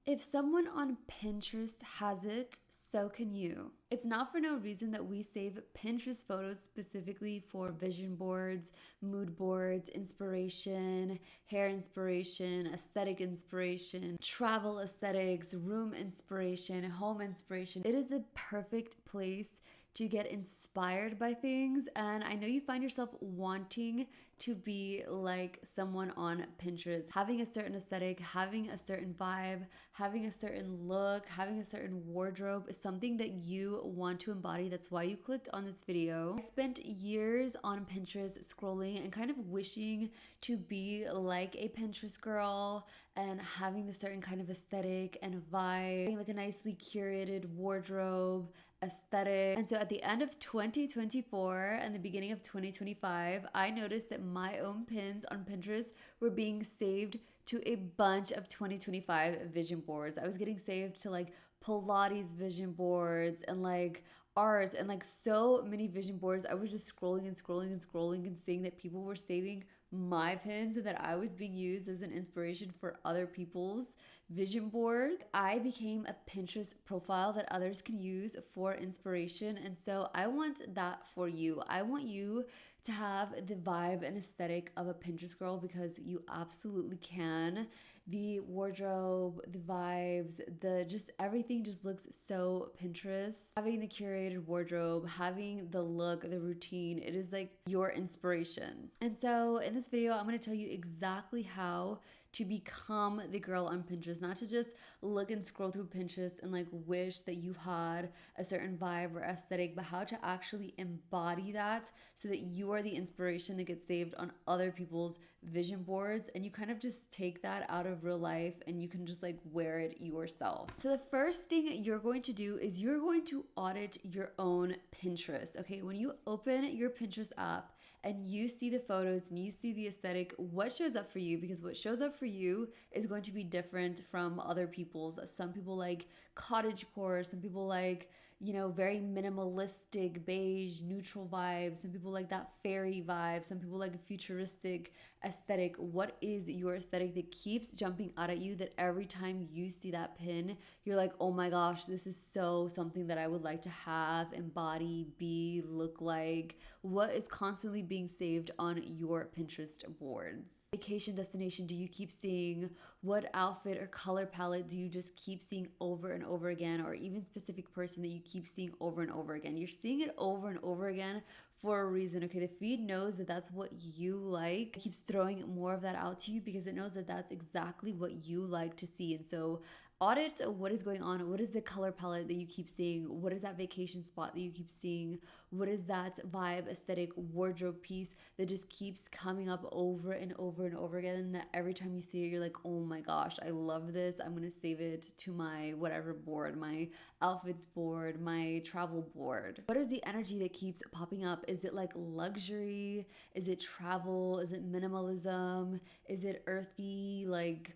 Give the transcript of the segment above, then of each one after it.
If someone on Pinterest has it, so can you. It's not for no reason that we save Pinterest photos specifically for vision boards, mood boards, inspiration, hair inspiration, aesthetic inspiration, travel aesthetics, room inspiration, home inspiration. It is the perfect place to get inspired by things. And I know you find yourself wanting to be like someone on Pinterest, having a certain aesthetic, having a certain vibe, having a certain look, having a certain wardrobe is something that you want to embody. That's why you clicked on this video. I spent years on Pinterest scrolling and kind of wishing to be like a Pinterest girl and having the certain kind of aesthetic and vibe, having like a nicely curated wardrobe, aesthetic. And so at the end of 2024 and the beginning of 2025, I noticed that my own pins on Pinterest were being saved to a bunch of 2025 vision boards. I was getting saved to like Pilates vision boards and like art and like so many vision boards. I was just scrolling and scrolling and scrolling and seeing that people were saving my pins and that I was being used as an inspiration for other people's vision board. I became a Pinterest profile that others can use for inspiration. And so I want that for you. I want you to have the vibe and aesthetic of a Pinterest girl because you absolutely can. The wardrobe, the vibes, the just everything just looks so Pinterest. Having the curated wardrobe, having the look, the routine, it is like your inspiration. And so in this video, I'm going to tell you exactly how to become the girl on Pinterest, not to just look and scroll through Pinterest and like wish that you had a certain vibe or aesthetic, but how to actually embody that so that you are the inspiration that gets saved on other people's vision boards and you kind of just take that out of real life and you can just like wear it yourself. So the first thing you're going to do is you're going to audit your own Pinterest. Okay, when you open your Pinterest app and you see the photos and you see the aesthetic, what shows up for you? Because what shows up for you is going to be different from other people's. Some people like cottagecore, some people like, you know, very minimalistic, beige, neutral vibes. Some people like that fairy vibe. Some people like a futuristic aesthetic. What is your aesthetic that keeps jumping out at you that every time you see that pin, you're like, oh my gosh, this is so something that I would like to have, embody, be, look like? What is constantly being saved on your Pinterest boards? Vacation destination do you keep seeing? What outfit or color palette do you just keep seeing over and over again? Or even specific person that you keep seeing over and over again? You're seeing it over and over again for a reason. Okay, the feed knows that that's what you like. It keeps throwing more of that out to you because it knows that that's exactly what you like to see. And so audit what is going on. What is the color palette that you keep seeing? What is that vacation spot that you keep seeing? What is that vibe, aesthetic, wardrobe piece that just keeps coming up over and over and over again? And that every time you see it, you're like, oh my gosh, I love this. I'm gonna save it to my whatever board, my outfits board, my travel board. What is the energy that keeps popping up? Is it like luxury? Is it travel? Is it minimalism? Is it earthy, like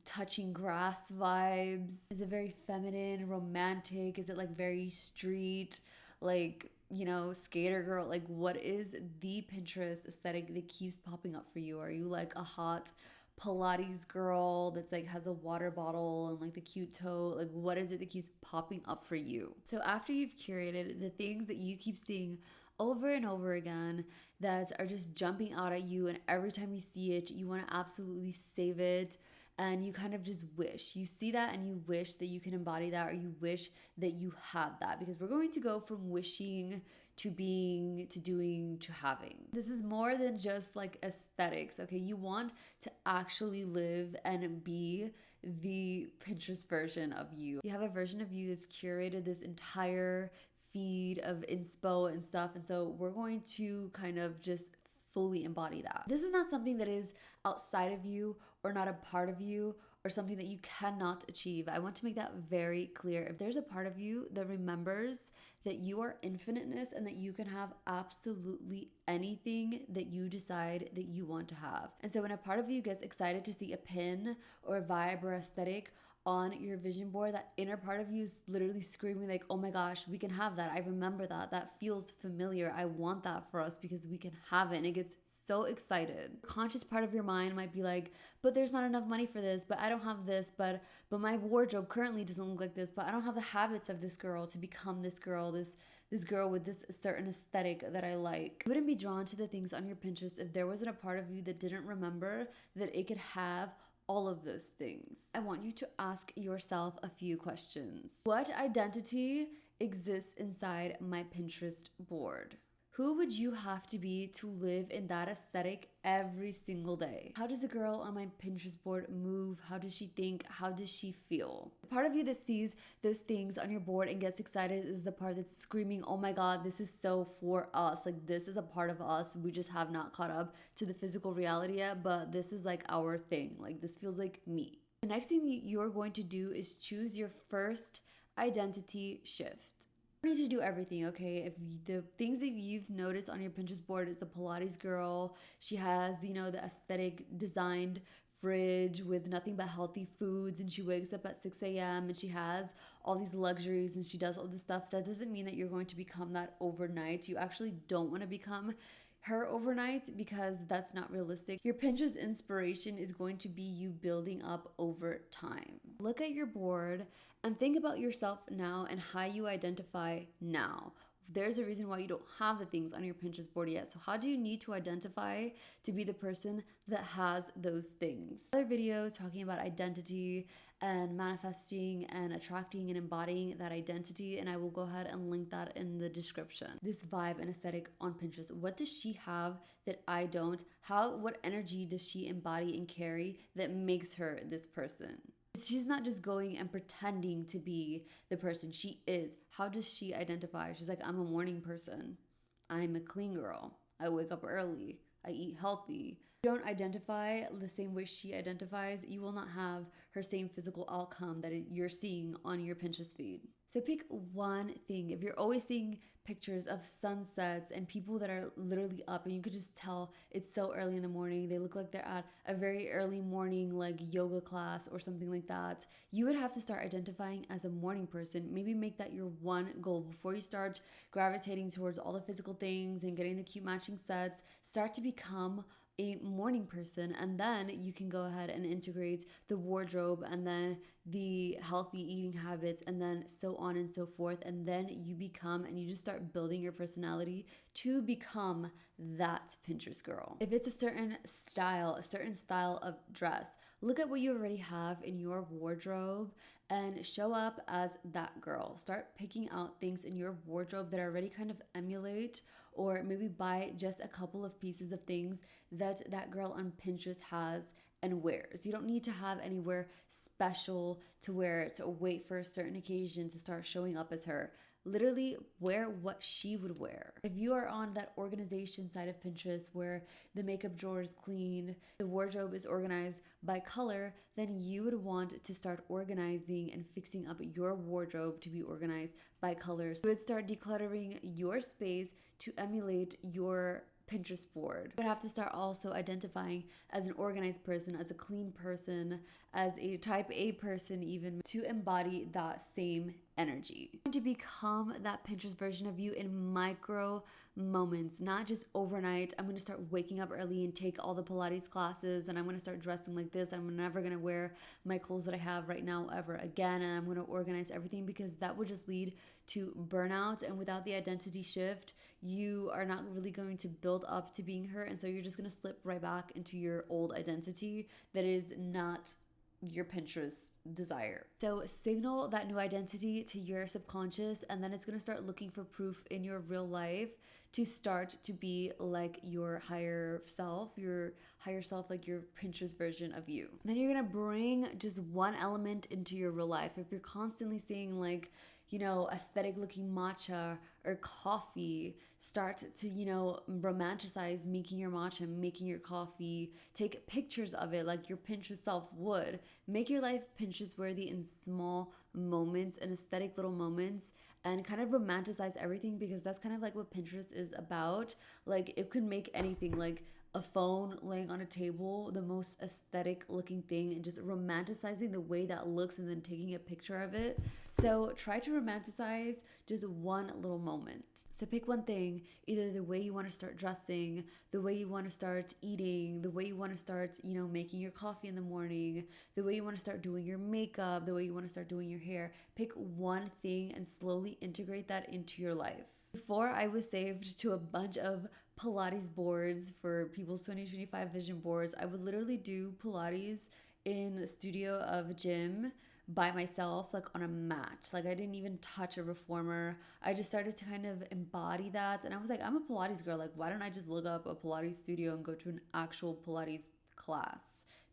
touching grass vibes? Is it very feminine, romantic? Is it like very street, like, you know, skater girl? Like, what is the Pinterest aesthetic that keeps popping up for you? Are you like a hot Pilates girl that's like has a water bottle and like the cute toe? Like, what is it that keeps popping up for you? So after you've curated the things that you keep seeing over and over again that are just jumping out at you, and every time you see it, you want to absolutely save it. And you kind of just wish you see that and you wish that you can embody that, or you wish that you had that, because we're going to go from wishing to being to doing to having. This is more than just like aesthetics. Okay, you want to actually live and be the Pinterest version of you. You have a version of you that's curated this entire feed of inspo and stuff, and so we're going to kind of just fully embody that. This is not something that is outside of you or not a part of you or something that you cannot achieve. I want to make that very clear. If there's a part of you that remembers that you are infiniteness and that you can have absolutely anything that you decide that you want to have. And so when a part of you gets excited to see a pin or a vibe or aesthetic on your vision board, that inner part of you is literally screaming like, oh my gosh, we can have that. I remember that. That feels familiar. I want that for us because we can have it. And it gets so excited. The conscious part of your mind might be like, but there's not enough money for this, but I don't have this, but my wardrobe currently doesn't look like this, but I don't have the habits of this girl to become this girl, this girl with this certain aesthetic that I like. You wouldn't be drawn to the things on your Pinterest if there wasn't a part of you that didn't remember that it could have all of those things. I want you to ask yourself a few questions. What identity exists inside my Pinterest board? Who would you have to be to live in that aesthetic every single day? How does a girl on my Pinterest board move? How does she think? How does she feel? The part of you that sees those things on your board and gets excited is the part that's screaming, oh my God, this is so for us. Like, this is a part of us. We just have not caught up to the physical reality yet, but this is like our thing. Like, this feels like me. The next thing you're going to do is choose your first identity shift. You need to do everything, okay? If the things that you've noticed on your Pinterest board is the Pilates girl, she has, the aesthetic designed fridge with nothing but healthy foods, and she wakes up at 6 a.m. and she has all these luxuries and she does all this stuff. That doesn't mean that you're going to become that overnight. You actually don't want to become her overnight because that's not realistic. Your Pinterest inspiration is going to be you building up over time. Look at your board and think about yourself now and how you identify now. There's a reason why you don't have the things on your Pinterest board yet. So how do you need to identify to be the person that has those things? Other videos talking about identity and manifesting and attracting and embodying that identity, and I will go ahead and link that in the description. This vibe and aesthetic on Pinterest. What does she have that I don't? What energy does she embody and carry that makes her this person? She's not just going and pretending to be the person she is. How does she identify? She's like, I'm a morning person. I'm a clean girl. I wake up early. I eat healthy. If you don't identify the same way she identifies, you will not have her same physical outcome that you're seeing on your Pinterest feed. So pick one thing. If you're always seeing pictures of sunsets and people that are literally up and you could just tell it's so early in the morning, they look like they're at a very early morning like yoga class or something like that, you would have to start identifying as a morning person. Maybe make that your one goal before you start gravitating towards all the physical things and getting the cute matching sets. Start to become a morning person, and then you can go ahead and integrate the wardrobe and then the healthy eating habits and then so on and so forth, and then you become and you just start building your personality to become that Pinterest girl. If it's a certain style of dress, look at what you already have in your wardrobe and show up as that girl. Start picking out things in your wardrobe that already kind of emulate, or maybe buy just a couple of pieces of things that girl on Pinterest has and wears. You don't need to have anywhere special to wear it or wait for a certain occasion to start showing up as her. Literally wear what she would wear. If you are on that organization side of Pinterest where the makeup drawer is clean, the wardrobe is organized by color, then you would want to start organizing and fixing up your wardrobe to be organized by colors. You would start decluttering your space to emulate your Pinterest board. You would have to start also identifying as an organized person, as a clean person, as a type A person even, to embody that same energy. To become that Pinterest version of you in micro moments, not just overnight. I'm going to start waking up early and take all the Pilates classes, and I'm going to start dressing like this. I'm never going to wear my clothes that I have right now ever again, and I'm going to organize everything, because that would just lead to burnout. And without the identity shift, you are not really going to build up to being her, and so you're just going to slip right back into your old identity that is not your Pinterest desire. So signal that new identity to your subconscious, and then it's going to start looking for proof in your real life to start to be like your higher self, like your Pinterest version of you. Then you're going to bring just one element into your real life. If you're constantly seeing like, aesthetic looking matcha or coffee, start to, romanticize making your matcha, making your coffee. Take pictures of it like your Pinterest self would. Make your life Pinterest worthy in small moments and aesthetic little moments, and kind of romanticize everything, because that's kind of like what Pinterest is about. Like, it could make anything, like a phone laying on a table, the most aesthetic looking thing, and just romanticizing the way that looks and then taking a picture of it. So try to romanticize just one little moment. So pick one thing, either the way you want to start dressing, the way you want to start eating, the way you want to start, making your coffee in the morning, the way you want to start doing your makeup, the way you want to start doing your hair. Pick one thing and slowly integrate that into your life. Before, I was saved to a bunch of Pilates boards for people's 2025 vision boards. I would literally do Pilates in the studio of a gym by myself, like on a mat. Like I didn't even touch a reformer. I just started to kind of embody that. And I was like, I'm a Pilates girl. Like, why don't I just look up a Pilates studio and go to an actual Pilates class?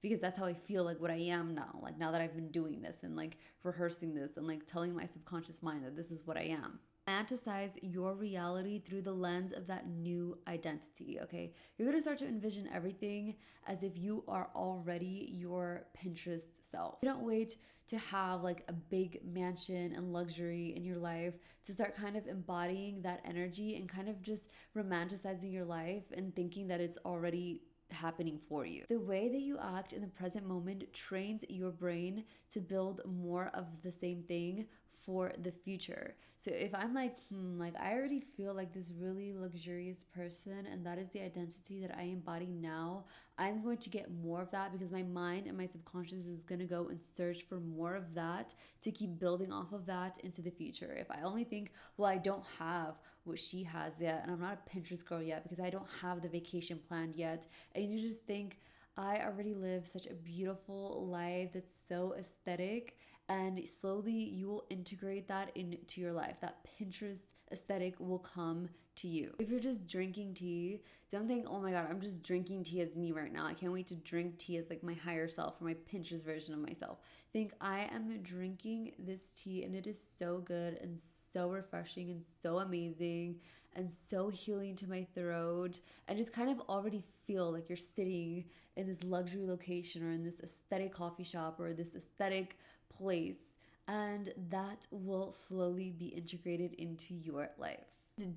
Because that's how I feel like what I am now. Like now that I've been doing this and like rehearsing this and like telling my subconscious mind that this is what I am. Fantasize your reality through the lens of that new identity, okay? You're gonna start to envision everything as if you are already your Pinterest self. You don't wait to have like a big mansion and luxury in your life to start kind of embodying that energy and kind of just romanticizing your life and thinking that it's already happening for you. The way that you act in the present moment trains your brain to build more of the same thing for the future. So if I'm like, like I already feel like this really luxurious person and that is the identity that I embody now, I'm going to get more of that because my mind and my subconscious is going to go and search for more of that to keep building off of that into the future. If I only think, well, I don't have what she has yet and I'm not a Pinterest girl yet because I don't have the vacation planned yet, and you just think, I already live such a beautiful life that's so aesthetic, and slowly you will integrate that into your life. That Pinterest aesthetic will come to you. If you're just drinking tea, don't think, oh my God, I'm just drinking tea as me right now. I can't wait to drink tea as like my higher self or my Pinterest version of myself. Think, I am drinking this tea and it is so good and so refreshing and so amazing and so healing to my throat, and just kind of already feel like you're sitting in this luxury location or in this aesthetic coffee shop or this aesthetic place, and that will slowly be integrated into your life.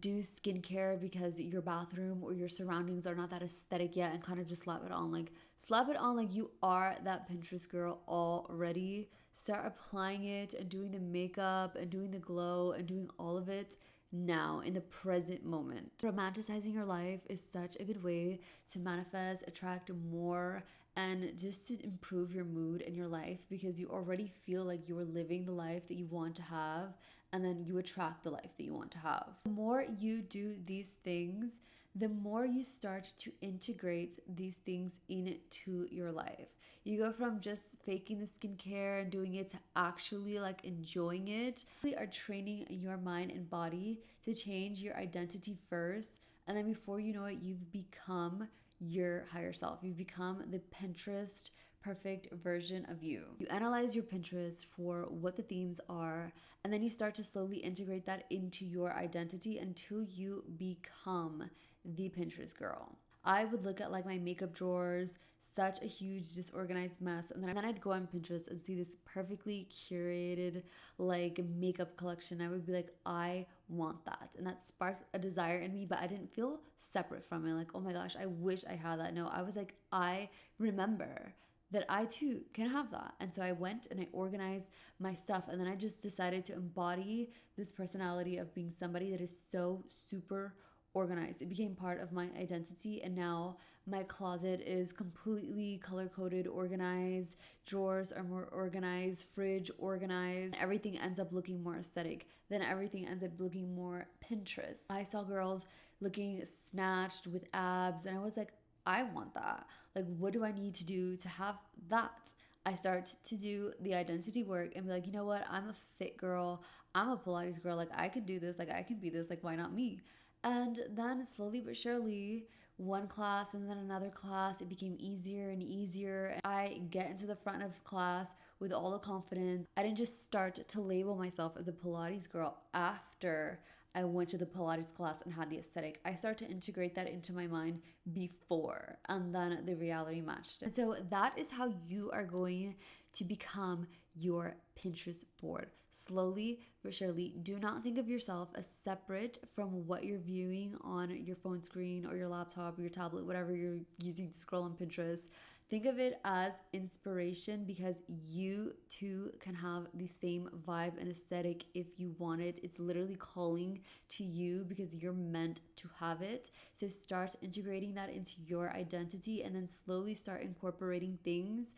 Do skincare because your bathroom or your surroundings are not that aesthetic yet, and kind of just slap it on like you are that Pinterest girl already. Start applying it and doing the makeup and doing the glow and doing all of it now in the present moment. Romanticizing your life is such a good way to manifest, attract more, and just to improve your mood in your life because you already feel like you're living the life that you want to have, and then you attract the life that you want to have. The more you do these things, the more you start to integrate these things into your life. You go from just faking the skincare and doing it to actually like enjoying it. You are training your mind and body to change your identity first, and then before you know it, you've become your higher self. You've become the Pinterest perfect version of you. You analyze your Pinterest for what the themes are, and then you start to slowly integrate that into your identity until you become the Pinterest girl. I would look at like my makeup drawers, such a huge disorganized mess, and then I'd go on Pinterest and see this perfectly curated like makeup collection. I would be like, I want that, and that sparked a desire in me, but I didn't feel separate from it, like, oh my gosh, I wish I had that. No, I was like, I remember that I too can have that. And so I went and I organized my stuff, and then I just decided to embody this personality of being somebody that is so super organized. It became part of my identity, and now my closet is completely color-coded, organized, drawers are more organized, fridge organized. Everything ends up looking more aesthetic. Then everything ends up looking more Pinterest. I saw girls looking snatched with abs, and I was like, I want that. Like, what do I need to do to have that? I start to do the identity work and be like, you know what? I'm a fit girl. I'm a Pilates girl. Like, I can do this. Like, I can be this. Like, why not me? And then slowly but surely, one class and then another class, it became easier and easier. I get into the front of class with all the confidence. I didn't just start to label myself as a Pilates girl after I went to the Pilates class and had the aesthetic. I start to integrate that into my mind before, and then the reality matched. And so that is how you are going to become your Pinterest board. Slowly but surely, do not think of yourself as separate from what you're viewing on your phone screen or your laptop or your tablet, whatever you're using to scroll on Pinterest. Think of it as inspiration, because you too can have the same vibe and aesthetic if you want it. It's literally calling to you because you're meant to have it. So start integrating that into your identity and then slowly start incorporating things.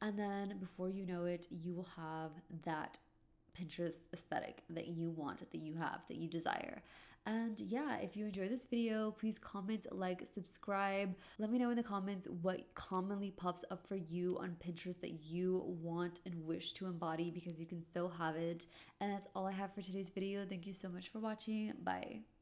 And then before you know it, you will have that Pinterest aesthetic that you want, that you have, that you desire. And yeah, if you enjoyed this video, please comment, like, subscribe. Let me know in the comments what commonly pops up for you on Pinterest that you want and wish to embody, because you can still have it. And that's all I have for today's video. Thank you so much for watching. Bye.